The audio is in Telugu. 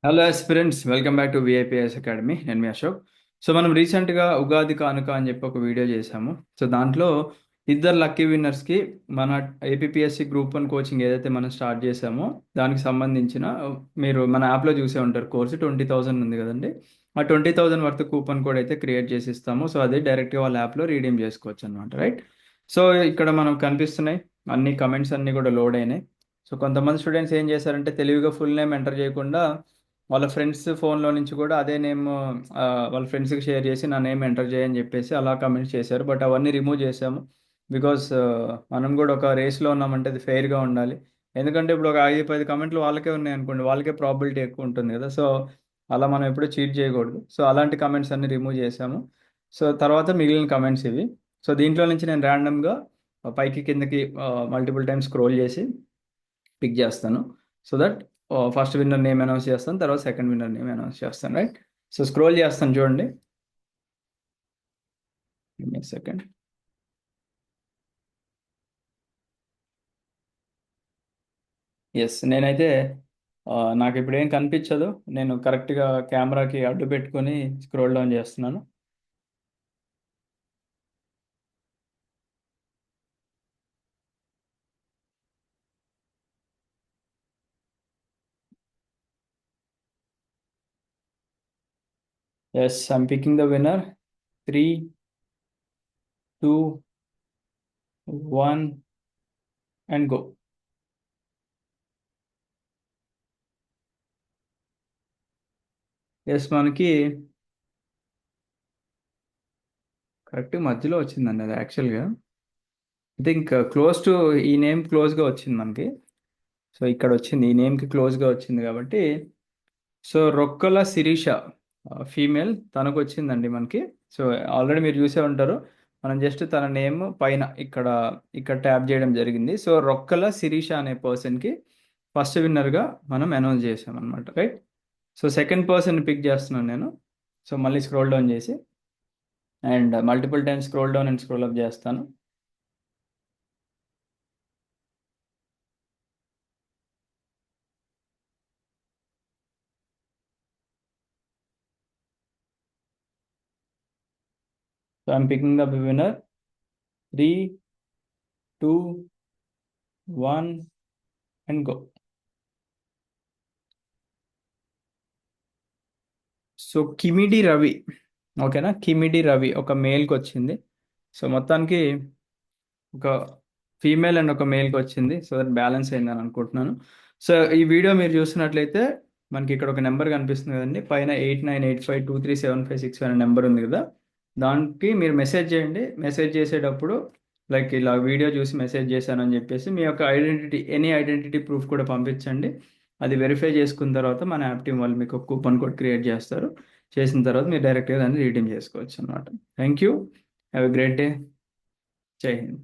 Hello friends, welcome back to VIPS academy. నేను మీ అశోక్. సో మనం రీసెంట్గా ఉగాది కానుక అని చెప్పి ఒక వీడియో చేశాము. సో దాంట్లో ఇద్దరు లక్కీ విన్నర్స్కి మన ఏపీఎస్సి గ్రూప్ 1 కోచింగ్ ఏదైతే మనం స్టార్ట్ చేశామో దానికి సంబంధించిన మీరు మన యాప్లో చూసే ఉంటారు. కోర్సు 20,000 ఉంది కదండి. ఆ 20,000 వర్త్ కూపన్ కోడ్ అయితే క్రియేట్ చేసి ఇస్తాము. సో అదే డైరెక్ట్గా వాళ్ళ యాప్లో రీడీమ్ చేసుకోవచ్చు అనమాట, రైట్? సో ఇక్కడ మనం కనిపిస్తున్నాయి అన్ని కమెంట్స్ అన్నీ కూడా లోడ్ అయినాయి. సో కొంతమంది స్టూడెంట్స్ ఏం చేశారంటే తెలివిగా ఫుల్ నేమ్ ఎంటర్ చేయకుండా వాళ్ళ ఫ్రెండ్స్ ఫోన్లో నుంచి కూడా అదే నేమ్ వాళ్ళ ఫ్రెండ్స్కి షేర్ చేసి నా నేమ్ ఎంటర్ చేయని చెప్పేసి అలా కమెంట్స్ చేశారు. బట్ అవన్నీ రిమూవ్ చేసాము. బికాస్ మనం కూడా ఒక రేస్లో ఉన్నామంటే అది ఫెయిర్గా ఉండాలి. ఎందుకంటే ఇప్పుడు ఒక 5-10 కమెంట్లు వాళ్ళకే ఉన్నాయి అనుకోండి, వాళ్ళకే ప్రాబిలిటీ ఎక్కువ ఉంటుంది కదా. సో అలా మనం ఎప్పుడూ చీట్ చేయకూడదు. సో అలాంటి కమెంట్స్ అన్ని రిమూవ్ చేసాము. సో తర్వాత మిగిలిన కమెంట్స్ ఇవి. సో దీంట్లో నుంచి నేను ర్యాండమ్గా పైకి కిందకి మల్టిపుల్ టైమ్స్ స్క్రోల్ చేసి పిక్ చేస్తాను. So that first winner name announce చేస్తాను, తర్వాత సెకండ్ విన్నర్ నేమ్ అనౌన్స్ చేస్తాను, రైట్? సో స్క్రోల్ చేస్తాను చూడండి. సెకండ్. ఎస్, నేనైతే నాకు ఇప్పుడు ఏం కనిపించదు. నేను కరెక్ట్గా కెమెరాకి అడ్డు పెట్టుకొని స్క్రోల్ డౌన్ చేస్తున్నాను. Yes, I'm picking the winner. 3, 2, 1 and go. Yes, మనకి కరెక్ట్ మధ్యలో వచ్చిందండి అది యాక్చువల్గా. ఐ థింక్ క్లోజ్ టు ఈ నేమ్ క్లోజ్గా వచ్చింది మనకి. సో ఇక్కడ వచ్చింది, ఈ నేమ్కి క్లోజ్గా వచ్చింది కాబట్టి. సో రొక్కల శిరీష ఫీమేల్, తనకు వచ్చిందండి మనకి. సో ఆల్రెడీ మీరు చూసే ఉంటారు. మనం జస్ట్ తన నేమ్ పైన ఇక్కడ ఇక్కడ ట్యాప్ చేయడం జరిగింది. సో రొక్కల శిరీష అనే పర్సన్కి ఫస్ట్ విన్నర్గా మనం అనౌన్స్ చేసాం అనమాట, right? So second person pick చేస్తున్నాను నేను. సో మళ్ళీ స్క్రోల్ డౌన్ చేసి and multiple times scroll down and scroll up చేస్తాను. So I'm picking the winner. 3, 2, 1 and go. So Kimidi Ravi, ఓకేనా? కిమిడి రవి ఒక మేల్కి వచ్చింది. సో మొత్తానికి ఒక ఫీమేల్ అండ్ ఒక మేల్కి వచ్చింది. సో దట్ బ్యాలెన్స్ అయిందని అనుకుంటున్నాను. సో ఈ వీడియో మీరు చూసినట్లయితే మనకి ఇక్కడ ఒక నెంబర్ కనిపిస్తుంది కదండి, పైన 8985237565 అనే నెంబర్ ఉంది కదా. దానికి మీరు మెసేజ్ చేయండి. మెసేజ్ చేసేటప్పుడు లైక్ ఇలా వీడియో చూసి మెసేజ్ చేశానని చెప్పేసి మీ యొక్క ఐడెంటిటీ, ఎనీ ఐడెంటిటీ ప్రూఫ్ కూడా పంపించండి. అది వెరిఫై చేసుకున్న తర్వాత మన యాప్ టీమ్ వాళ్ళు మీకు ఒక కూపన్ కోడ్ క్రియేట్ చేస్తారు. చేసిన తర్వాత మీరు డైరెక్ట్గా దాన్ని రీడీమ్ చేసుకోవచ్చు అనమాట. Thank you. Have a great day. జై హింద్.